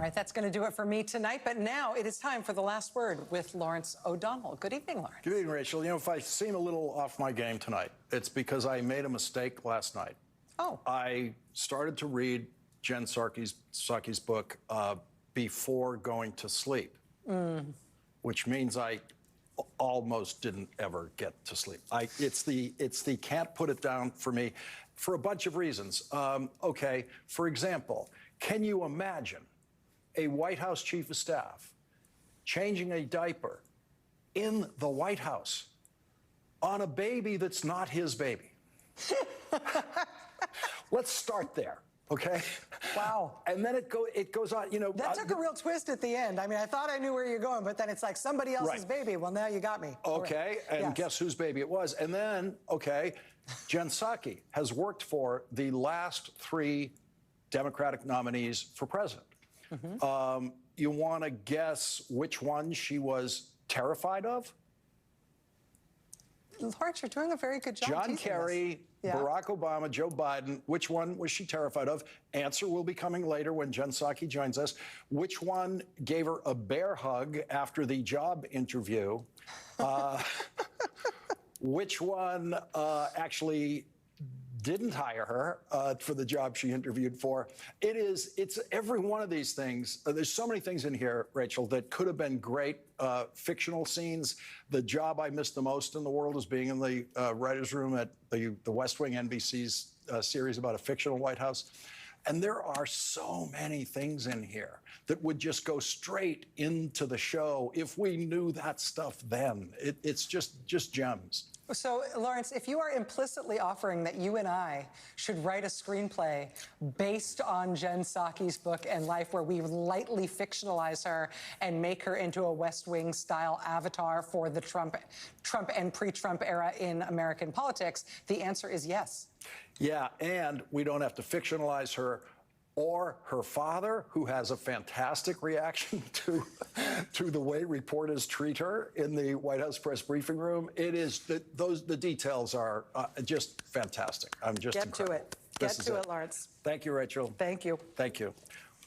right, that's going to do it for me tonight. But now it is time for the last word with Lawrence O'Donnell. Good evening, Lawrence. Good evening, Rachel. You know, if I seem a little off my game tonight, it's because I made a mistake last night. Oh. I started to read Jen Psaki's book before going to sleep, which means I almost didn't ever get to sleep. It's the can't put it down for me for a bunch of reasons. Okay, for example, can you imagine a White House chief of staff changing a diaper in the White House on a baby that's not his baby? Let's start there. Okay. Wow. And then it goes on. You know, that took a real twist at the end. I mean, I thought I knew where you're going, but then it's like somebody else's baby. Well, now you got me. Okay. And yes. Guess whose baby it was? And then, okay, Jen Psaki has worked for the last 3 Democratic nominees for president. You want to guess which one she was terrified of? Lawrence, you're doing a very good job. John Kerry, Barack Obama, Joe Biden. Which one was she terrified of? Answer will be coming later when Jen Psaki joins us. Which one gave her a bear hug after the job interview? Which one actually didn't hire her for the job she interviewed for? It's every one of these things. There's so many things in here, Rachel, that could have been great fictional scenes. The job I missed the most in the world is being in the writer's room at the Westwing NBC's series about a fictional White House. And there are so many things in here that would just go straight into the show if we knew that stuff then. It's just gems. So, Lawrence, if you are implicitly offering that you and I should write a screenplay based on Jen Psaki's book and life, where we lightly fictionalize her and make her into a West Wing style avatar for the Trump and pre-Trump era in American politics, the answer is yes. Yeah, and we don't have to fictionalize her or her father, who has a fantastic reaction to the way reporters treat her in the White House press briefing room. It is the details are just fantastic. I'm just incredible. Get to it, Lawrence. Thank you, Rachel. Thank you. Thank you.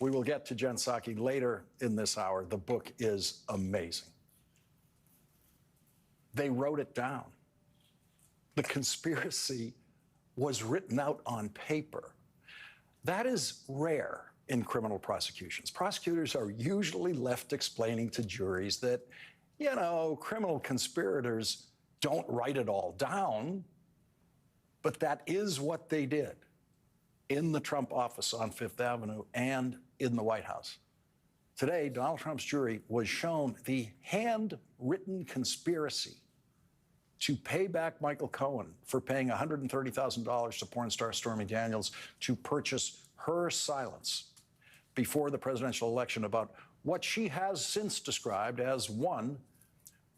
We will get to Jen Psaki later in this hour. The book is amazing. They wrote it down. The conspiracy was written out on paper. That is rare in criminal prosecutions. Prosecutors are usually left explaining to juries that, you know, criminal conspirators don't write it all down, but that is what they did in the Trump office on Fifth Avenue and in the White House. Today, Donald Trump's jury was shown the handwritten conspiracy to pay back Michael Cohen for paying $130,000 to porn star Stormy Daniels to purchase her silence before the presidential election about what she has since described as one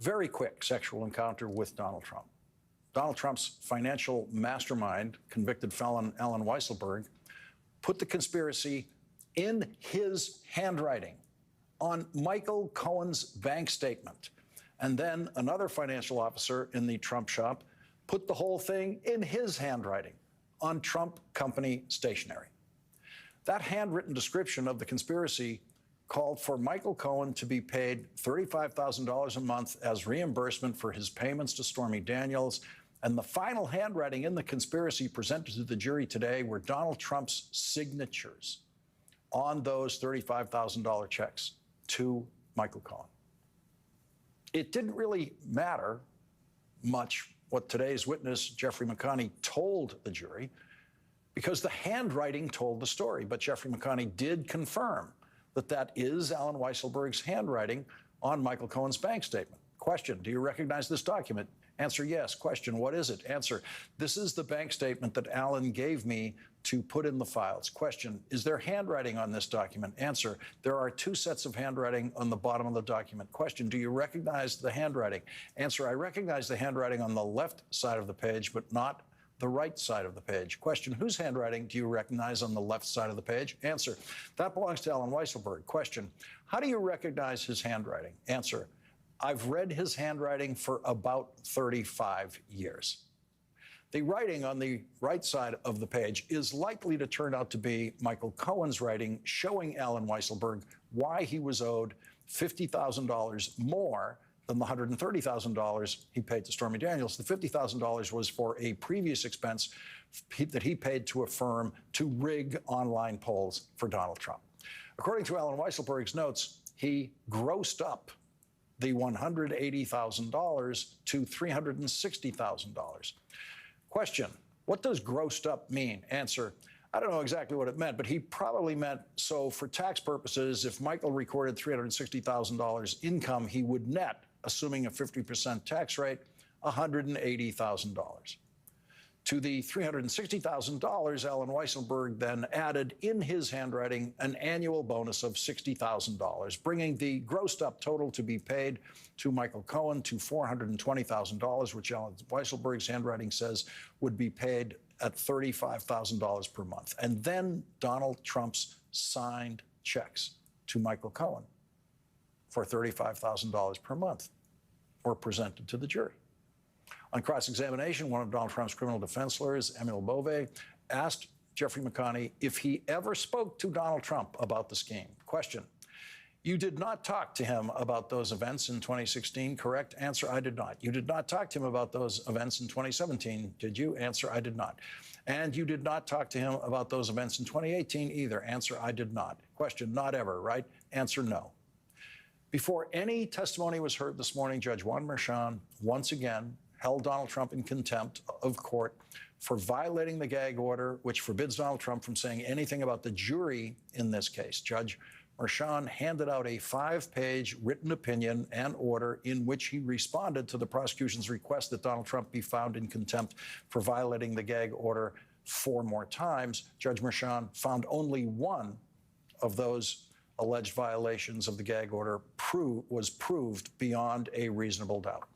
very quick sexual encounter with Donald Trump. Donald Trump's financial mastermind, convicted felon Alan Weisselberg, put the conspiracy in his handwriting on Michael Cohen's bank statement. And then another financial officer in the Trump shop put the whole thing in his handwriting on Trump company stationery. That handwritten description of the conspiracy called for Michael Cohen to be paid $35,000 a month as reimbursement for his payments to Stormy Daniels. And the final handwriting in the conspiracy presented to the jury today were Donald Trump's signatures on those $35,000 checks to Michael Cohen. It didn't really matter much what today's witness, Jeffrey McConney, told the jury, because the handwriting told the story. But Jeffrey McConney did confirm that that is Alan Weisselberg's handwriting on Michael Cohen's bank statement. Question, do you recognize this document? Answer, yes. Question, what is it? Answer, this is the bank statement that Alan gave me to put in the files. Question, is there handwriting on this document? Answer, there are 2 sets of handwriting on the bottom of the document. Question, do you recognize the handwriting? Answer, I recognize the handwriting on the left side of the page, but not the right side of the page. Question, whose handwriting do you recognize on the left side of the page? Answer, that belongs to Alan Weisselberg. Question, how do you recognize his handwriting? Answer, I've read his handwriting for about 35 years. The writing on the right side of the page is likely to turn out to be Michael Cohen's writing showing Alan Weisselberg why he was owed $50,000 more than the $130,000 he paid to Stormy Daniels. The $50,000 was for a previous expense that he paid to a firm to rig online polls for Donald Trump. According to Alan Weisselberg's notes, he grossed up the $180,000 to $360,000. Question, what does grossed up mean? Answer, I don't know exactly what it meant, but he probably meant, so for tax purposes, if Michael recorded $360,000 income, he would net, assuming a 50% tax rate, $180,000. To the $360,000, Alan Weisselberg then added in his handwriting an annual bonus of $60,000, bringing the grossed up total to be paid to Michael Cohen to $420,000, which Alan Weisselberg's handwriting says would be paid at $35,000 per month. And then Donald Trump's signed checks to Michael Cohen for $35,000 per month were presented to the jury. On cross-examination, one of Donald Trump's criminal defense lawyers, Emil Bove, asked Jeffrey McConney if he ever spoke to Donald Trump about the scheme. Question, you did not talk to him about those events in 2016, correct? Answer, I did not. You did not talk to him about those events in 2017, did you? Answer, I did not. And you did not talk to him about those events in 2018 either. Answer, I did not. Question, not ever, right? Answer, no. Before any testimony was heard this morning, Judge Juan Merchan once again held Donald Trump in contempt of court for violating the gag order, which forbids Donald Trump from saying anything about the jury in this case. Judge Merchan handed out a 5-page written opinion and order in which he responded to the prosecution's request that Donald Trump be found in contempt for violating the gag order 4 more times. Judge Merchan found only one of those alleged violations of the gag order was proved beyond a reasonable doubt.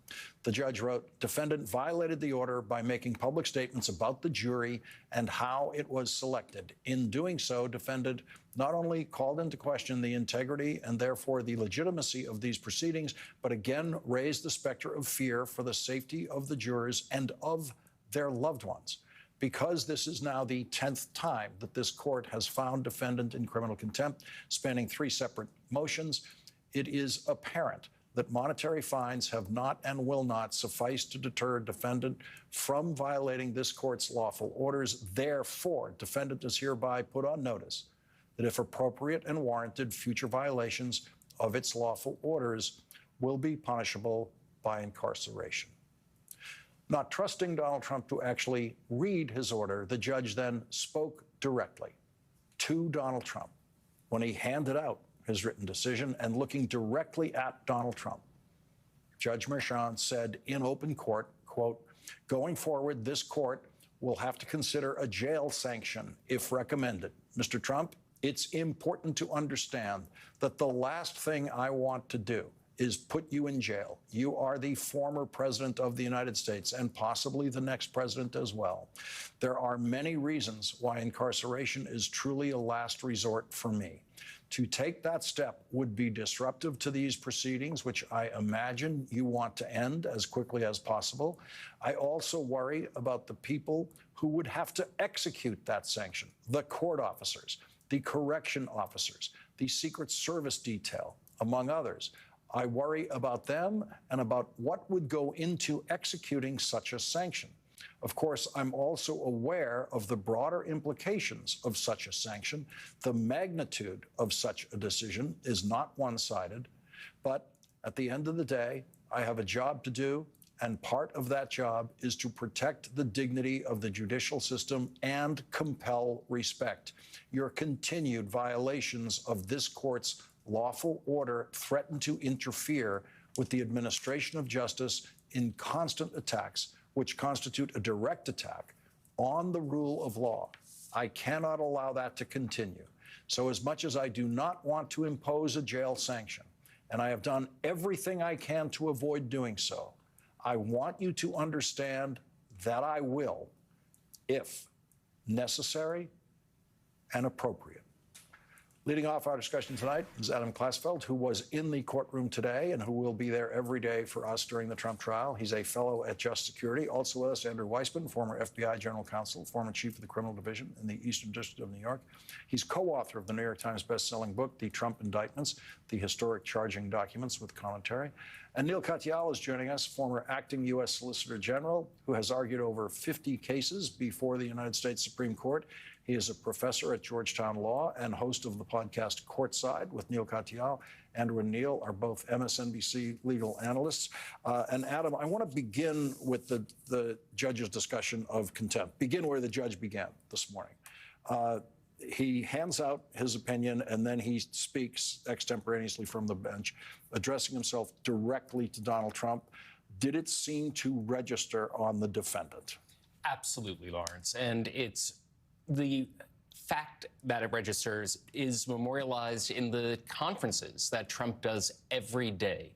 The judge wrote, defendant violated the order by making public statements about the jury and how it was selected. In doing so, defendant not only called into question the integrity and therefore the legitimacy of these proceedings, but again raised the specter of fear for the safety of the jurors and of their loved ones. Because this is now the 10th time that this court has found defendant in criminal contempt, spanning 3 separate motions, it is apparent that monetary fines have not and will not suffice to deter defendant from violating this court's lawful orders. Therefore, defendant is hereby put on notice that if appropriate and warranted, future violations of its lawful orders will be punishable by incarceration. Not trusting Donald Trump to actually read his order, the judge then spoke directly to Donald Trump when he handed out his written decision, and looking directly at Donald Trump, Judge Merchan said in open court, quote, going forward, this court will have to consider a jail sanction if recommended. Mr. Trump, it's important to understand that the last thing I want to do is put you in jail. You are the former president of the United States and possibly the next president as well. There are many reasons why incarceration is truly a last resort for me. To take that step would be disruptive to these proceedings, which I imagine you want to end as quickly as possible. I also worry about the people who would have to execute that sanction, the court officers, the correction officers, the Secret Service detail, among others. I worry about them and about what would go into executing such a sanction. Of course, I'm also aware of the broader implications of such a sanction. The magnitude of such a decision is not one-sided, but at the end of the day, I have a job to do, and part of that job is to protect the dignity of the judicial system and compel respect. Your continued violations of this court's lawful order threaten to interfere with the administration of justice in constant attacks, which constitute a direct attack on the rule of law. I cannot allow that to continue. So as much as I do not want to impose a jail sanction, and I have done everything I can to avoid doing so, I want you to understand that I will, if necessary and appropriate. Leading off our discussion tonight is Adam Klasfeld, who was in the courtroom today and who will be there every day for us during the Trump trial. He's a fellow at Just Security. Also with us, Andrew Weissman, former FBI General Counsel, former Chief of the Criminal Division in the Eastern District of New York. He's co-author of the New York Times best-selling book, The Trump Indictments, The Historic Charging Documents with Commentary. And Neil Katyal is joining us, former acting U.S. Solicitor General, who has argued over 50 cases before the United States Supreme Court. He is a professor at Georgetown Law and host of the podcast Courtside with Neil Katyal. Andrew and Neil are both MSNBC legal analysts. And Adam, I want to begin with the judge's discussion of contempt. Begin where the judge began this morning. He hands out his opinion, and then he speaks extemporaneously from the bench, addressing himself directly to Donald Trump. Did it seem to register on the defendant? Absolutely, Lawrence. And it's the fact that it registers is memorialized in the conferences that Trump does every day.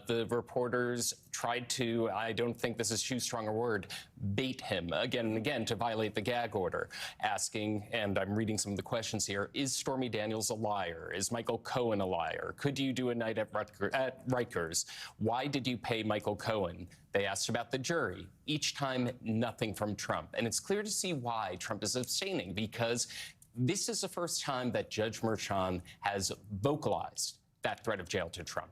The reporters tried to, I don't think this is too strong a word, bait him again and again to violate the gag order, asking, and I'm reading some of the questions here, is Stormy Daniels a liar? Is Michael Cohen a liar? Could you do a night at Rikers? Why did you pay Michael Cohen? They asked about the jury. Each time, nothing from Trump. And it's clear to see why Trump is abstaining, because this is the first time that Judge Merchan has vocalized that threat of jail to Trump.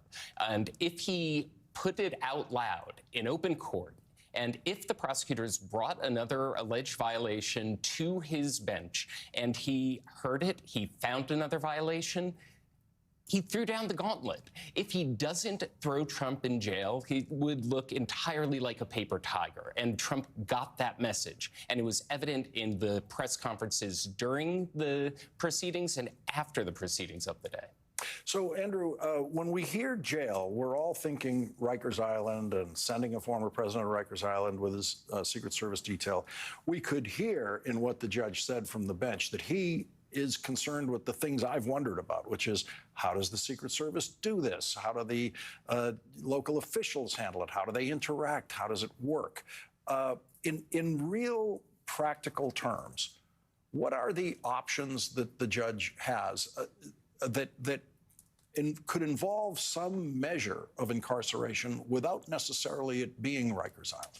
And if he put it out loud in open court, and if the prosecutors brought another alleged violation to his bench and he heard it, he found another violation, he threw down the gauntlet. If he doesn't throw Trump in jail, he would look entirely like a paper tiger. And Trump got that message. And it was evident in the press conferences during the proceedings and after the proceedings of the day. So, Andrew, when we hear jail, we're all thinking Rikers Island and sending a former president of Rikers Island with his Secret Service detail. We could hear in what the judge said from the bench that he is concerned with the things I've wondered about, which is how does the Secret Service do this? How do the local officials handle it? How do they interact? How does it work? In real practical terms, what are the options that the judge has that could involve some measure of incarceration without necessarily it being Rikers Island?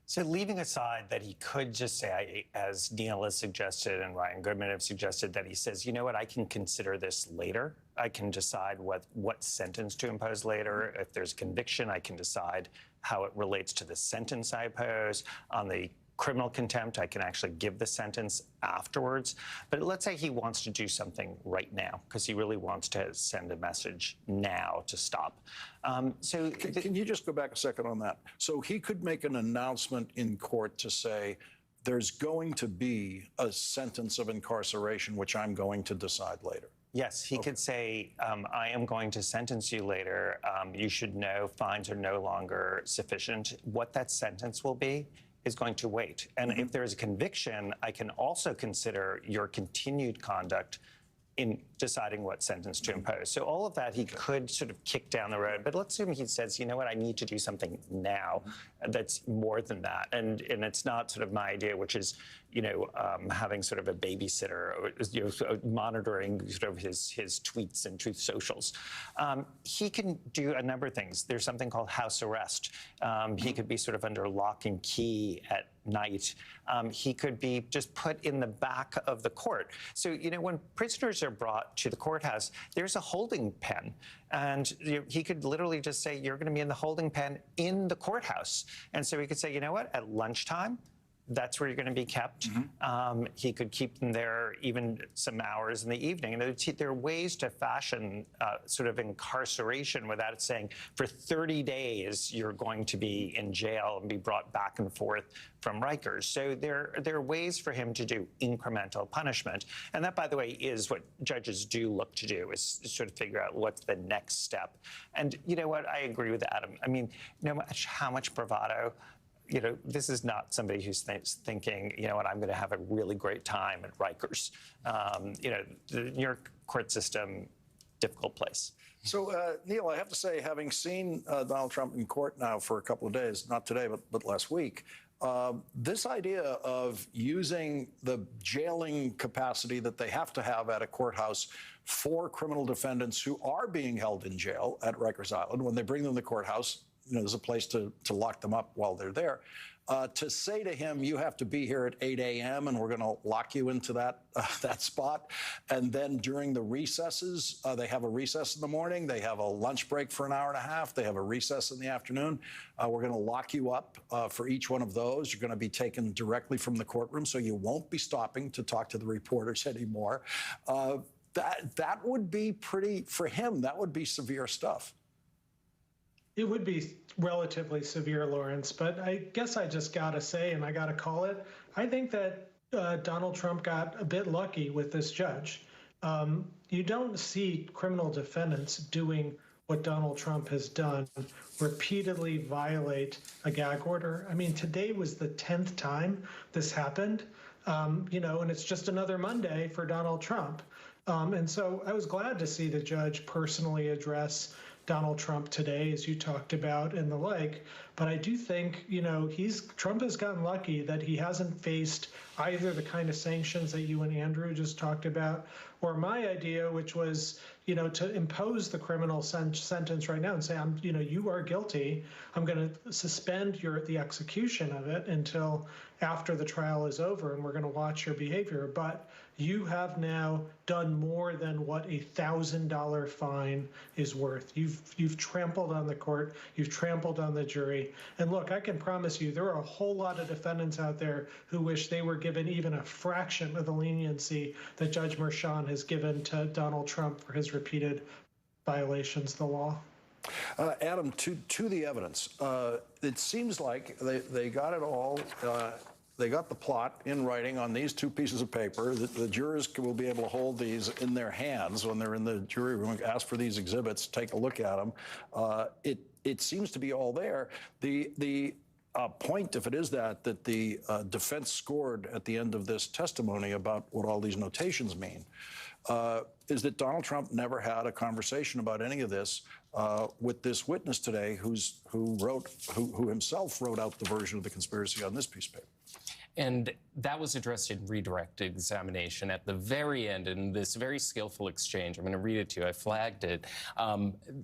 So leaving aside that he could just say, as Neil has suggested and Ryan Goodman have suggested, that he says, you know what, I can consider this later. I can decide what sentence to impose later. If there's conviction, I can decide how it relates to the sentence I impose. On the criminal contempt, I can actually give the sentence afterwards. But let's say he wants to do something right now because he really wants to send a message now to stop. Can you just go back a second on that? So he could make an announcement in court to say, there's going to be a sentence of incarceration, which I'm going to decide later. Yes, he could say, I am going to sentence you later. You should know fines are no longer sufficient. What that sentence will be is going to wait. And if there's a conviction, I can also consider your continued conduct in deciding what sentence to impose. So all of that he could sort of kick down the road. But let's assume he says, you know what, I need to do something now that's more than that. And it's not sort of my idea, which is, having sort of a babysitter, monitoring sort of his tweets and Truth Socials. He can do a number of things. There's something called house arrest. He could be sort of under lock and key at night. He could be just put in the back of the court. So, when prisoners are brought to the courthouse, there's a holding pen. And he could literally just say, you're going to be in the holding pen in the courthouse. And so he could say, you know what, at lunchtime, that's where you're going to be kept. He could keep them there even some hours in the evening. And there are ways to fashion sort of incarceration without it saying for 30 days you're going to be in jail and be brought back and forth from Rikers. So there are ways for him to do incremental punishment. And that, by the way, is what judges do look to do, is sort of figure out what's the next step. And you know what? I agree with Adam. I mean, no matter how much bravado, this is not somebody who's thinking, I'm going to have a really great time at Rikers. The New York court system, difficult place. So, Neil, I have to say, having seen Donald Trump in court now for a couple of days, not today, but last week, This idea of using the jailing capacity that they have to have at a courthouse for criminal defendants who are being held in jail at Rikers Island, when they bring them to the courthouse, there's a place to lock them up while they're there. To say to him, you have to be here at 8 a.m. and we're going to lock you into that spot. And then during the recesses, they have a recess in the morning. They have a lunch break for an hour and a half. They have a recess in the afternoon. We're going to lock you up for each one of those. You're going to be taken directly from the courtroom, so you won't be stopping to talk to the reporters anymore. That would be pretty, for him, that would be severe stuff. It would be relatively severe, Lawrence, but I guess I just got to say, and I got to call it, I think that Donald Trump got a bit lucky with this judge. You don't see criminal defendants doing what Donald Trump has done, repeatedly violate a gag order. I mean, today was the 10th time this happened, and it's just another Monday for Donald Trump. And so I was glad to see the judge personally address Donald Trump today, as you talked about, and the like. But I do think, Trump has gotten lucky that he hasn't faced either the kind of sanctions that you and Andrew just talked about, or my idea, which was, to impose the criminal sentence right now and say, you are guilty. I'm going to suspend the execution of it until after the trial is over, and we're going to watch your behavior. But you have now done more than what a $1,000 fine is worth. You've trampled on the court. You've trampled on the jury. And look, I can promise you there are a whole lot of defendants out there who wish they were given even a fraction of the leniency that Judge Merchan has given to Donald Trump for his repeated violations of the law. Adam, to the evidence, it seems like they got it all. They got the plot in writing on these two pieces of paper. The jurors will be able to hold these in their hands when they're in the jury room, ask for these exhibits, take a look at them. It seems to be all there. The point, if it is that the defense scored at the end of this testimony about what all these notations mean, is that Donald Trump never had a conversation about any of this with this witness today, who himself wrote out the version of the conspiracy on this piece of paper. And that was addressed in redirect examination at the very end in this very skillful exchange. I'm going to read it to you. I flagged it.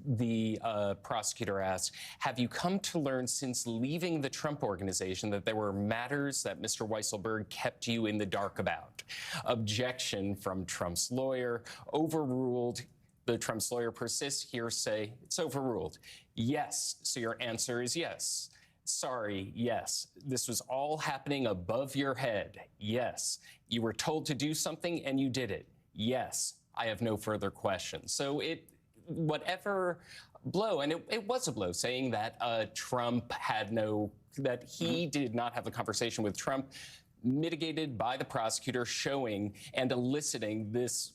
The prosecutor asked, have you come to learn since leaving the Trump organization that there were matters that Mr. Weisselberg kept you in the dark about? Objection from Trump's lawyer. Overruled. The Trump's lawyer persists. Hearsay. It's overruled. Yes. So your answer is yes. Sorry, yes. This was all happening above your head. Yes. You were told to do something and you did it. Yes. I have no further questions. So whatever blow, and it was a blow, saying that Trump that he did not have a conversation with Trump, mitigated by the prosecutor showing and eliciting this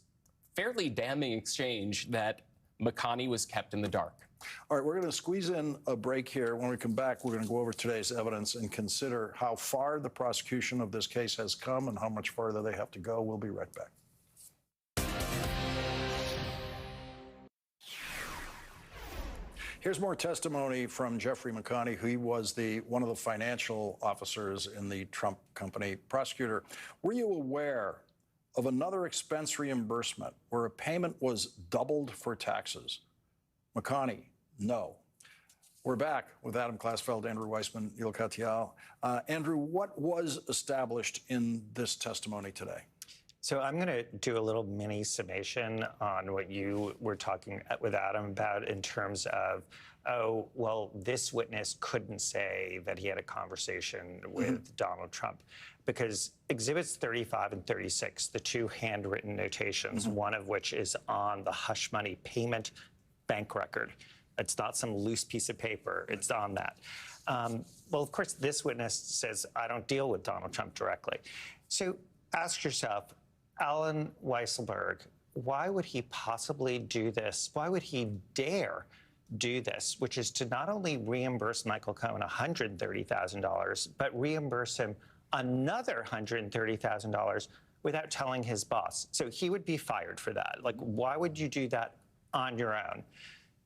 fairly damning exchange that McConney was kept in the dark. All right, we're going to squeeze in a break here. When we come back, we're going to go over today's evidence and consider how far the prosecution of this case has come and how much farther they have to go. We'll be right back. Here's more testimony from Jeffrey McConney, who was one of the financial officers in the Trump company. Prosecutor, were you aware of another expense reimbursement where a payment was doubled for taxes? McConney, no. We're back with Adam Klasfeld, Andrew Weissman, Neil Katyal. Andrew, what was established in this testimony today? So I'm going to do a little mini summation on what you were talking with Adam about in terms of, oh, well, this witness couldn't say that he had a conversation with Donald Trump, because Exhibits 35 and 36, the two handwritten notations, one of which is on the hush money payment bank record. It's not some loose piece of paper. It's on that. Well, of course, this witness says, I don't deal with Donald Trump directly. So ask yourself, Alan Weisselberg, why would he possibly do this? Why would he dare do this, which is to not only reimburse Michael Cohen $130,000, but reimburse him another $130,000 without telling his boss? So he would be fired for that. Like, why would you do that on your own?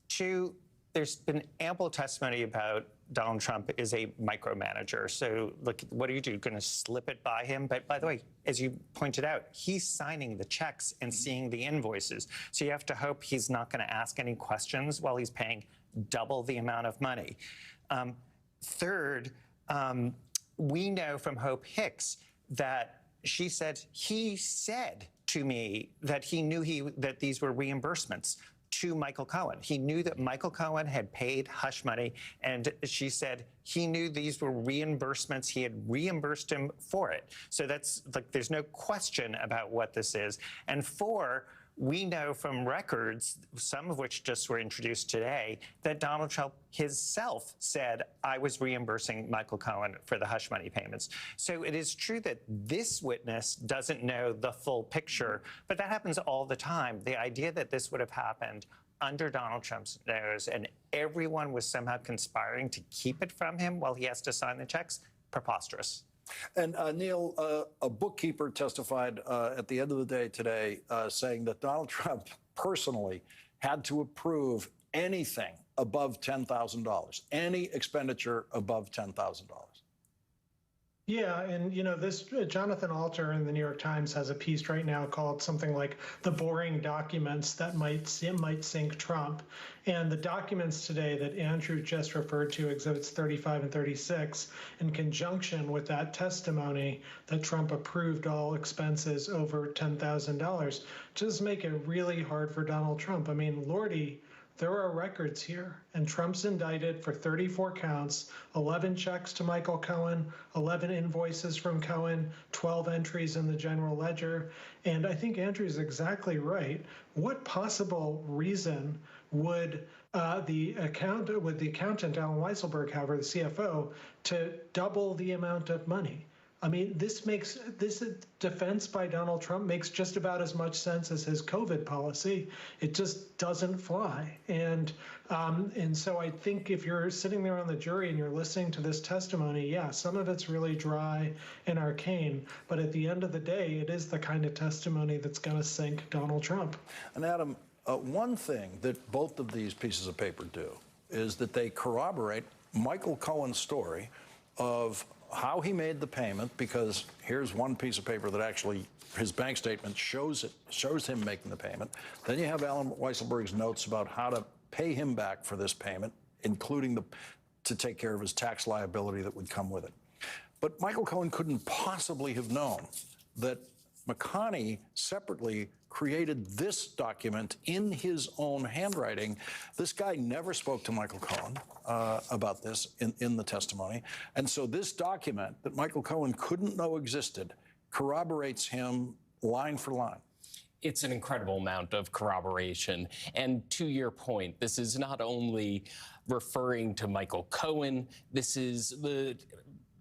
Two, there's been ample testimony about Donald Trump is a micromanager. So look, what do? You're going to slip it by him? But by the way, as you pointed out, he's signing the checks and seeing the invoices. So you have to hope he's not going to ask any questions while he's paying double the amount of money. Third, we know from Hope Hicks that he said to me that he knew that these were reimbursements to Michael Cohen. He knew that Michael Cohen had paid hush money, and she said he knew these were reimbursements. He had reimbursed him for it. So that's like, there's no question about what this is. And four, we know from records, some of which just were introduced today, that Donald Trump himself said, I was reimbursing Michael Cohen for the hush money payments. So it is true that this witness doesn't know the full picture, but that happens all the time. The idea that this would have happened under Donald Trump's nose and everyone was somehow conspiring to keep it from him while he has to sign the checks, preposterous. And Neil, a bookkeeper testified at the end of the day today saying that Donald Trump personally had to approve anything above $10,000, any expenditure above $10,000. Yeah, and this Jonathan Alter in the New York Times has a piece right now called something like "The Boring Documents That Might Sink Trump," and the documents today that Andrew just referred to, Exhibits 35 and 36, in conjunction with that testimony that Trump approved all expenses over $10,000, just make it really hard for Donald Trump. I mean, Lordy. There are records here, and Trump's indicted for 34 counts, 11 checks to Michael Cohen, 11 invoices from Cohen, 12 entries in the general ledger. And I think Andrew's exactly right. What possible reason would the accountant, Alan Weisselberg, however, the CFO, to double the amount of money? I mean, this defense by Donald Trump makes just about as much sense as his COVID policy. It just doesn't fly. And so I think if you're sitting there on the jury and you're listening to this testimony, yeah, some of it's really dry and arcane. But at the end of the day, it is the kind of testimony that's going to sink Donald Trump. And Adam, one thing that both of these pieces of paper do is that they corroborate Michael Cohen's story of how he made the payment, because here's one piece of paper that actually his bank statement shows him making the payment. Then you have Alan Weisselberg's notes about how to pay him back for this payment, including to take care of his tax liability that would come with it. But Michael Cohen couldn't possibly have known that McConney separately created this document in his own handwriting. This guy never spoke to Michael Cohen about this in the testimony. And so this document that Michael Cohen couldn't know existed corroborates him line for line. It's an incredible amount of corroboration. And to your point, this is not only referring to Michael Cohen, this is the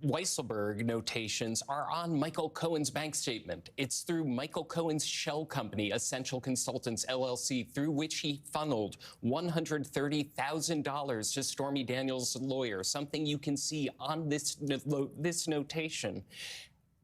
Weisselberg notations are on Michael Cohen's bank statement. It's through Michael Cohen's shell company, Essential Consultants, LLC, through which he funneled $130,000 to Stormy Daniels' lawyer, something you can see on this notation.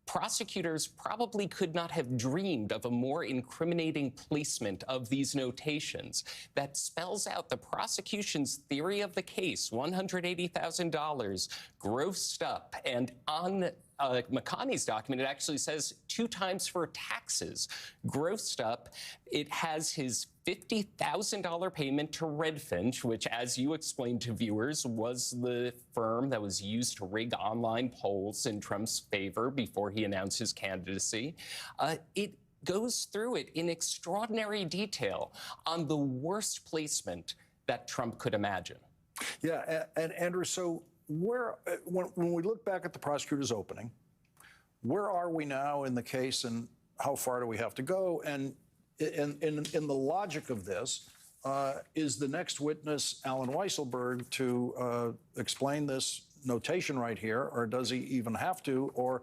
Prosecutors probably could not have dreamed of a more incriminating placement of these notations that spells out the prosecution's theory of the case, $180,000 grossed up. And on McConney's document, it actually says 2 times for taxes. Grossed up, it has his $50,000 payment to Redfinch, which, as you explained to viewers, was the firm that was used to rig online polls in Trump's favor before he announced his candidacy. It goes through it in extraordinary detail on the worst placement that Trump could imagine. Yeah, and Andrew, so when we look back at the prosecutor's opening, where are we now in the case, and how far do we have to go? And in the logic of this, is the next witness Alan Weisselberg to explain this notation right here, or does he even have to, or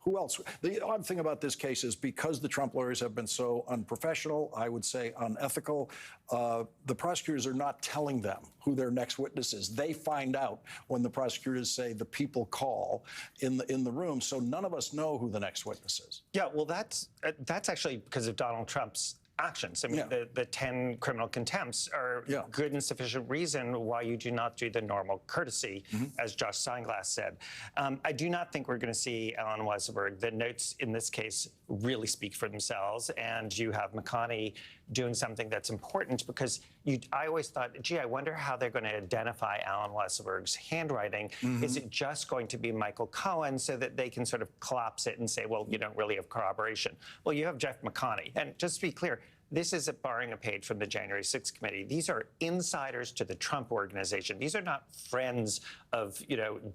who else? The odd thing about this case is because the Trump lawyers have been so unprofessional, I would say unethical, the prosecutors are not telling them who their next witness is. They find out when the prosecutors say the people call in the room, so none of us know who the next witness is. Yeah, well, that's actually because of Donald Trump's actions. I mean, Yeah. the 10 criminal contempts are Yeah. good and sufficient reason why you do not do the normal courtesy, as Josh Steinglass said. I do not think we're going to see Alan Weisselberg. The notes in this case really speak for themselves, and you have McConney doing something that's important because I always thought, gee, I wonder how they're going to identify Alan Weisselberg's handwriting. Is it just going to be Michael Cohen so that they can sort of collapse it and say, well, you don't really have corroboration? Well, you have Jeff McConney. And just to be clear, this is borrowing a page from the January 6th committee. These are insiders to the Trump organization. These are not friends of,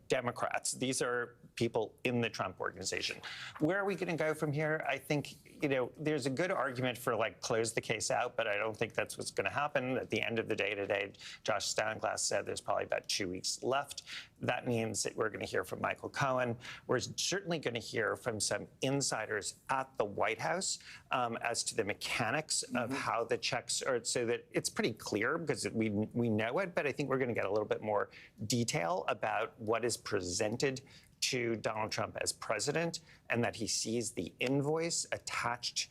Democrats. These are people in the Trump organization. Where are we going to go from here? I think, there's a good argument for close the case out, but I don't think that's what's going to happen. At the end of the day today, Josh Steinglass said there's probably about 2 weeks left. That means that we're going to hear from Michael Cohen. We're certainly going to hear from some insiders at the White House as to the mechanics of how the checks are, so that it's pretty clear because we know it, but I think we're going to get a little bit more detail about what is presented to Donald Trump as president, and that he sees the invoice attached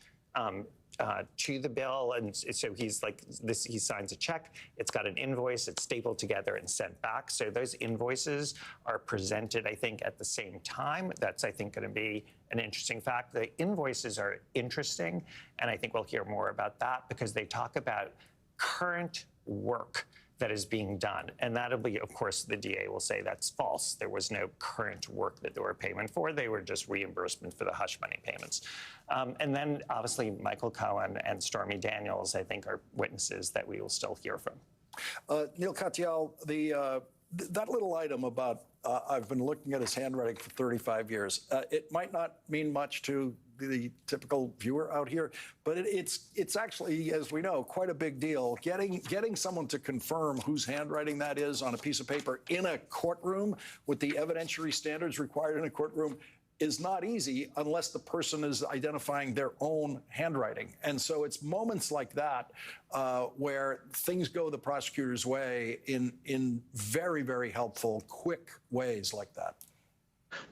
to the bill, and so he's like this. He signs a check. It's got an invoice. It's stapled together and sent back. So those invoices are presented, I think, at the same time. That's, I think, going to be an interesting fact. The invoices are interesting, and I think we'll hear more about that because they talk about current work that is being done. And that'll be, of course, the DA will say that's false. There was no current work that they were payment for. They were just reimbursement for the hush money payments. And then, obviously, Michael Cohen and Stormy Daniels, I think, are witnesses that we will still hear from. Neil Katyal, that little item about I've been looking at his handwriting for 35 years, it might not mean much to the typical viewer out here, but it's actually, as we know, quite a big deal. Getting someone to confirm whose handwriting that is on a piece of paper in a courtroom with the evidentiary standards required in a courtroom is not easy unless the person is identifying their own handwriting. And so it's moments like that where things go the prosecutor's way in very, very helpful, quick ways like that.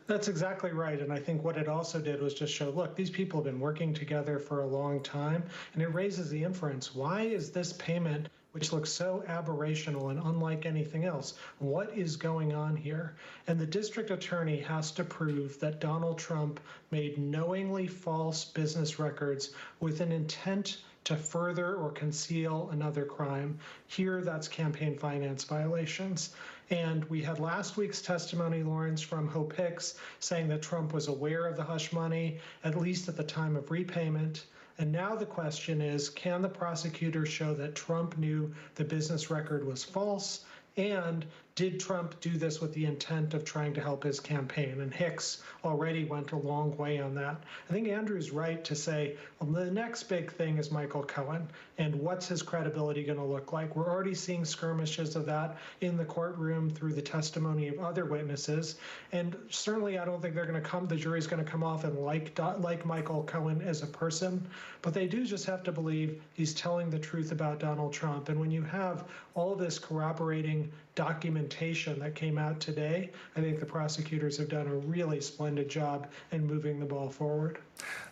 That's exactly right. And I think what it also did was just show, look, these people have been working together for a long time, and it raises the inference, why is this payment, which looks so aberrational and unlike anything else, what is going on here? And the district attorney has to prove that Donald Trump made knowingly false business records with an intent to further or conceal another crime. Here, that's campaign finance violations. And we had last week's testimony, Lawrence, from Hope Hicks, saying that Trump was aware of the hush money, at least at the time of repayment. And now the question is, can the prosecutor show that Trump knew the business record was false? And did Trump do this with the intent of trying to help his campaign? And Hicks already went a long way on that. I think Andrew's right to say, well, the next big thing is Michael Cohen, and what's his credibility going to look like? We're already seeing skirmishes of that in the courtroom through the testimony of other witnesses. And certainly I don't think the jury's going to come off and like Michael Cohen as a person, but they do just have to believe he's telling the truth about Donald Trump. And when you have all this corroborating documentation that came out today, I think the prosecutors have done a really splendid job in moving the ball forward.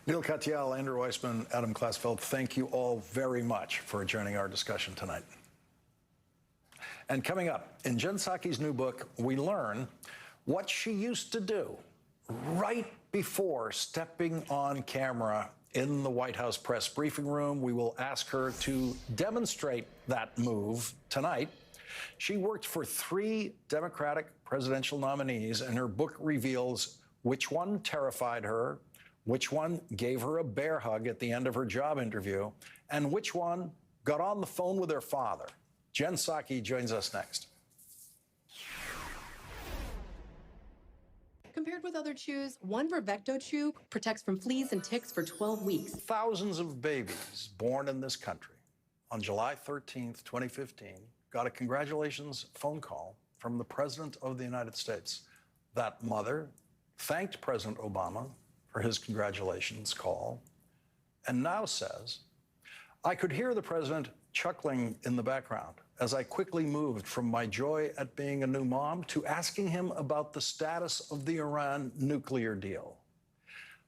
Neil Katyal, Andrew Weissman, Adam Klasfeld, thank you all very much for joining our discussion tonight. And coming up, in Jen Psaki's new book, we learn what she used to do right before stepping on camera in the White House press briefing room. We will ask her to demonstrate that move tonight. She worked for 3 Democratic presidential nominees, and her book reveals which one terrified her, which one gave her a bear hug at the end of her job interview, and which one got on the phone with her father. Jen Psaki joins us next. Compared with other chews, one Brevecto chew protects from fleas and ticks for 12 weeks. Thousands of babies born in this country on July 13th, 2015, got a congratulations phone call from the President of the United States. That mother thanked President Obama for his congratulations call and now says, I could hear the president chuckling in the background as I quickly moved from my joy at being a new mom to asking him about the status of the Iran nuclear deal.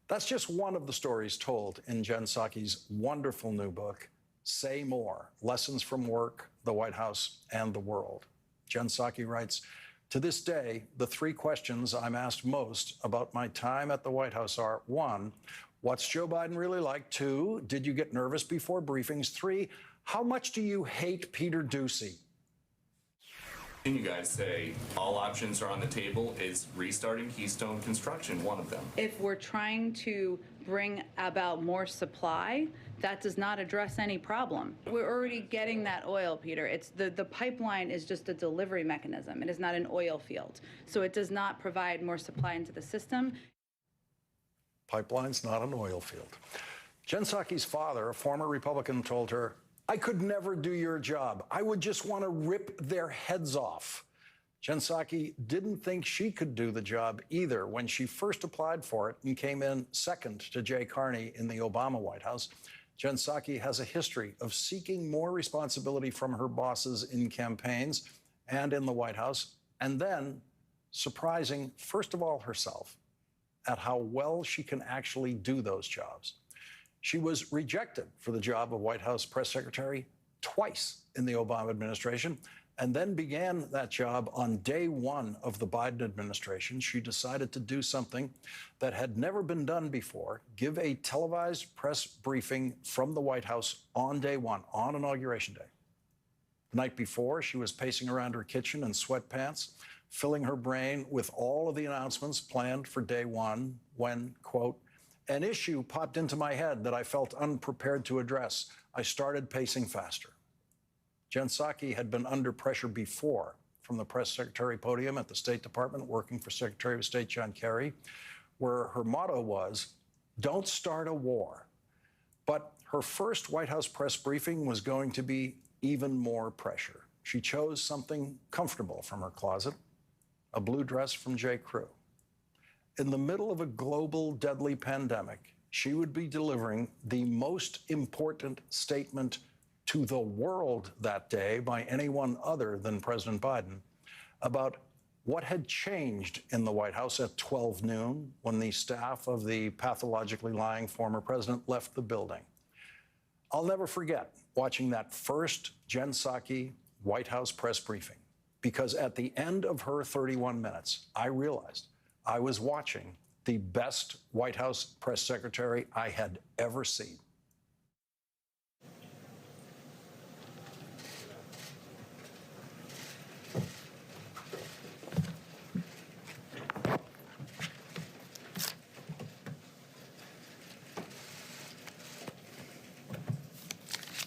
That's just one of the stories told in Jen Psaki's wonderful new book, Say More, Lessons from Work, the White House, and the World. Jen Psaki writes, to this day, the three questions I'm asked most about my time at the White House are, 1, what's Joe Biden really like? 2, did you get nervous before briefings? 3, how much do you hate Peter Doocy? You guys say all options are on the table. Is restarting Keystone construction one of them? If we're trying to bring about more supply, that does not address any problem. We're already getting that oil, Peter. It's the pipeline is just a delivery mechanism. It is not an oil field. So it does not provide more supply into the system. Pipeline's not an oil field. Jen Psaki's father, a former Republican, told her, I could never do your job. I would just want to rip their heads off. Jen Psaki didn't think she could do the job either when she first applied for it and came in second to Jay Carney in the Obama White House. Jen Psaki has a history of seeking more responsibility from her bosses in campaigns and in the White House, and then surprising, first of all, herself at how well she can actually do those jobs. She was rejected for the job of White House press secretary twice in the Obama administration, and then began that job on day one of the Biden administration. She decided to do something that had never been done before, give a televised press briefing from the White House on day one, on Inauguration Day. The night before, she was pacing around her kitchen in sweatpants, filling her brain with all of the announcements planned for day one when, quote, an issue popped into my head that I felt unprepared to address. I started pacing faster. Jen Psaki had been under pressure before from the press secretary podium at the State Department, working for Secretary of State John Kerry, where her motto was, don't start a war. But her first White House press briefing was going to be even more pressure. She chose something comfortable from her closet, a blue dress from J. Crew. In the middle of a global deadly pandemic, she would be delivering the most important statement to the world that day by anyone other than President Biden about what had changed in the White House at 12 noon when the staff of the pathologically lying former president left the building. I'll never forget watching that first Jen Psaki White House press briefing, because at the end of her 31 minutes, I realized I was watching the best White House press secretary I had ever seen.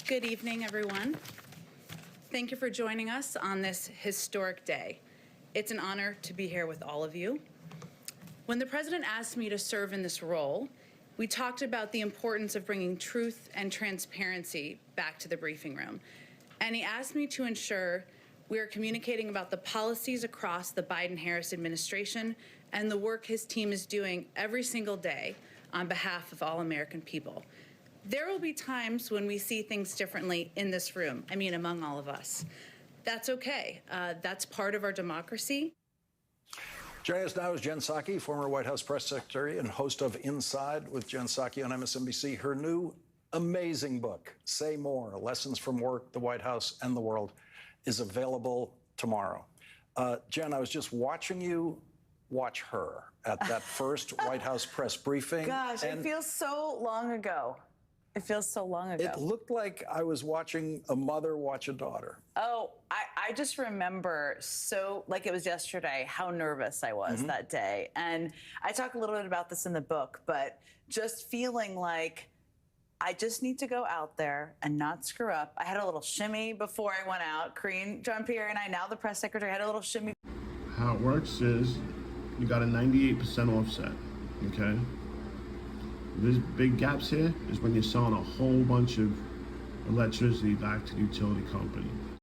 Good evening, everyone. Thank you for joining us on this historic day. It's an honor to be here with all of you. When the president asked me to serve in this role, we talked about the importance of bringing truth and transparency back to the briefing room. And he asked me to ensure we are communicating about the policies across the Biden-Harris administration and the work his team is doing every single day on behalf of all American people. There will be times when we see things differently in this room, among all of us. That's okay. That's part of our democracy. Joining us now is Jen Psaki, former White House press secretary and host of Inside with Jen Psaki on MSNBC. Her new amazing book, Say More, Lessons from Work, the White House, and the World, is available tomorrow. Jen, I was just watching you watch her at that first White House press briefing. Gosh, it feels so long ago. It feels so long ago. It looked like I was watching a mother watch a daughter. Oh, I just remember like it was yesterday, how nervous I was that day. And I talk a little bit about this in the book, but just feeling like I just need to go out there and not screw up. I had a little shimmy before I went out. Karine Jean-Pierre and I, now the press secretary, had a little shimmy. How it works is you got a 98% offset, okay? There's big gaps here is when you're selling a whole bunch of electricity back to the utility company.